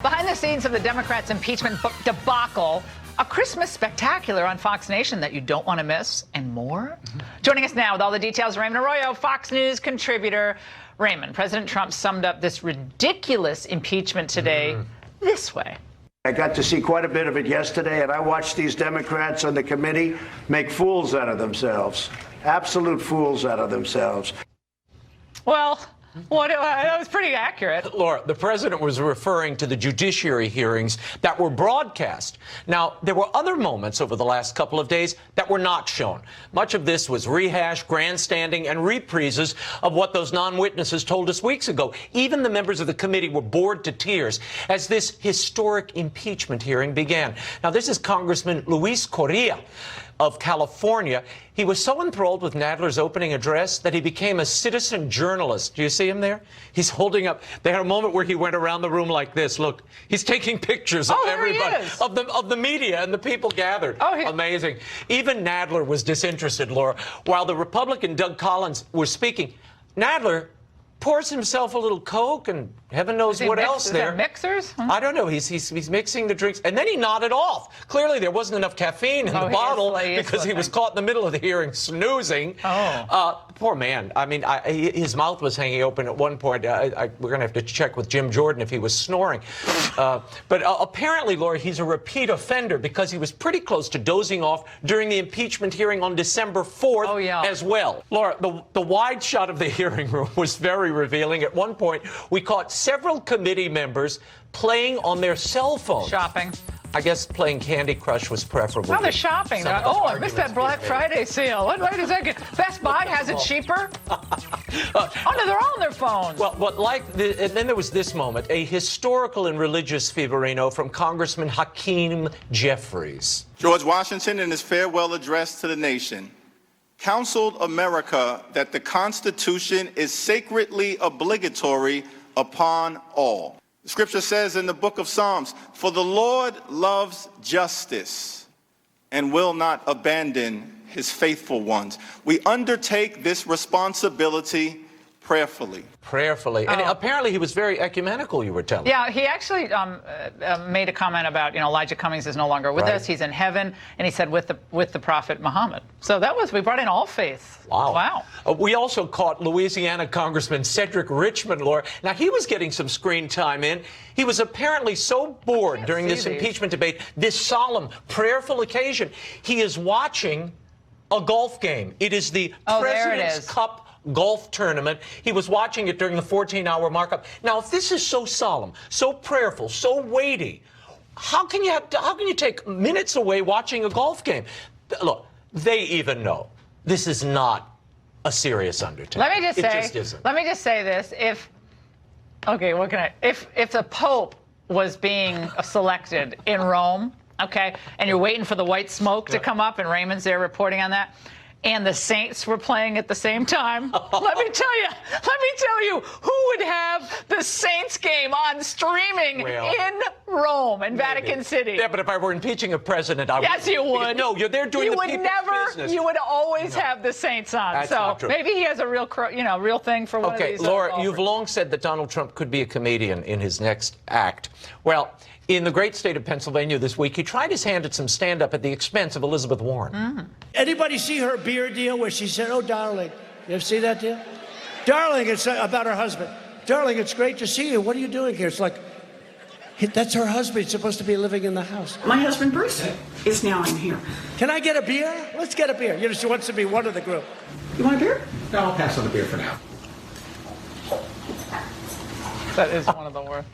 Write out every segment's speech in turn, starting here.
Behind the scenes of the Democrats' impeachment debacle, a Christmas spectacular on Fox Nation that you don't want to miss, and more. Joining us now with all the details, Raymond Arroyo, Fox News contributor. Raymond, President Trump summed up this ridiculous impeachment today this way. I got to see quite a bit of it yesterday, and I watched these Democrats on the committee make fools out of themselves, absolute fools out of themselves. Well, that was pretty accurate. Laura, the president was referring to the judiciary hearings that were broadcast. Now, there were other moments over the last couple of days that were not shown. Much of this was rehash, grandstanding, and reprises of what those non-witnesses told us weeks ago. Even the members of the committee were bored to tears as this historic impeachment hearing began. Now, this is Congressman Luis Correa of California. He was so enthralled with Nadler's opening address that he became a citizen journalist. Do you see him there? He's holding up. They had a moment where he went around the room like this. Look, he's taking pictures of everybody, of the media and the people gathered. Amazing. Even Nadler was disinterested, Laura. While the Republican Doug Collins was speaking, Nadler pours himself a little Coke and heaven knows what else there. Mixers? I don't know. He's mixing the drinks, and then he nodded off. Clearly, there wasn't enough caffeine in the bottle because he was caught in the middle of the hearing snoozing. Poor man. I mean, his mouth was hanging open at one point. We're going to have to check with Jim Jordan if he was snoring. But apparently, Laura, he's a repeat offender because he was pretty close to dozing off during the impeachment hearing on December 4th as well. Laura, the wide shot of the hearing room was very revealing. At one point, we caught several committee members playing on their cell phones. Shopping. I guess playing Candy Crush was preferable. Oh, they're shopping. I missed that Black Friday sale. Wait a second. Best Buy has it cheaper? Oh, no, they're all on their phones. Well, but and then there was this moment, a historical and religious feverino from Congressman Hakeem Jeffries. George Washington, in his farewell address to the nation, counseled America that the Constitution is sacredly obligatory upon all. The scripture says in the book of Psalms, "For the Lord loves justice and will not abandon his faithful ones." We undertake this responsibility prayerfully. And apparently he was very ecumenical, you were telling me. Yeah, he actually made a comment about, Elijah Cummings is no longer with us. He's in heaven. And he said with the prophet Muhammad. So we brought in all faiths. Wow. We also caught Louisiana Congressman Cedric Richmond, Laura. Now, he was getting some screen time in. He was apparently so bored during this impeachment debate, this solemn, prayerful occasion. He is watching a golf game. It is the President's Cup golf tournament. He was watching it during the 14-hour markup. Now, if this is so solemn, so prayerful, so weighty, how can you take minutes away watching a golf game? Look, they even know this is not a serious undertaking. Let me just say this. If the Pope was being selected in Rome, and you're waiting for the white smoke to come up, and Raymond's there reporting on that, and the Saints were playing at the same time, let me tell you, who would have the Saints game on streaming in Rome, in Vatican City? Yeah, but if I were impeaching a president, I would. Yes, you would. No, you're there doing the people's business. You would always have the Saints on. That's not true. Maybe he has a real thing for one of these. Okay, Laura, you've long said that Donald Trump could be a comedian in his next act. Well, in the great state of Pennsylvania this week, he tried his hand at some stand-up at the expense of Elizabeth Warren. Anybody see her beer deal where she said, "Oh, darling"? You ever see that deal? Darling, it's about her husband. Darling, it's great to see you. What are you doing here? It's like, that's her husband. He's supposed to be living in the house. My husband, Bruce, is now in here. Can I get a beer? Let's get a beer. She wants to be one of the group. You want a beer? No, I'll pass on the beer for now. That is one of the worst.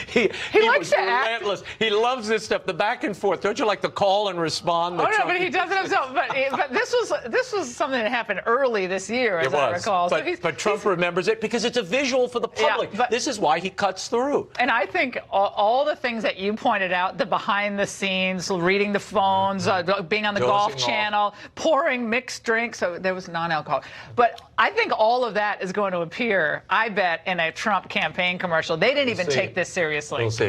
He likes to relentless. He loves this stuff, the back and forth. Don't you like the call and respond? No, but he does it himself. But this was something that happened early this year, as I recall. But Trump remembers it because it's a visual for the public. This is why he cuts through. And I think all the things that you pointed out, the behind the scenes, reading the phones, being on the golf channel, pouring mixed drinks. So there was non-alcoholic. But I think all of that is going to appear, I bet, in a Trump campaign commercial. They didn't even take this seriously. We'll see.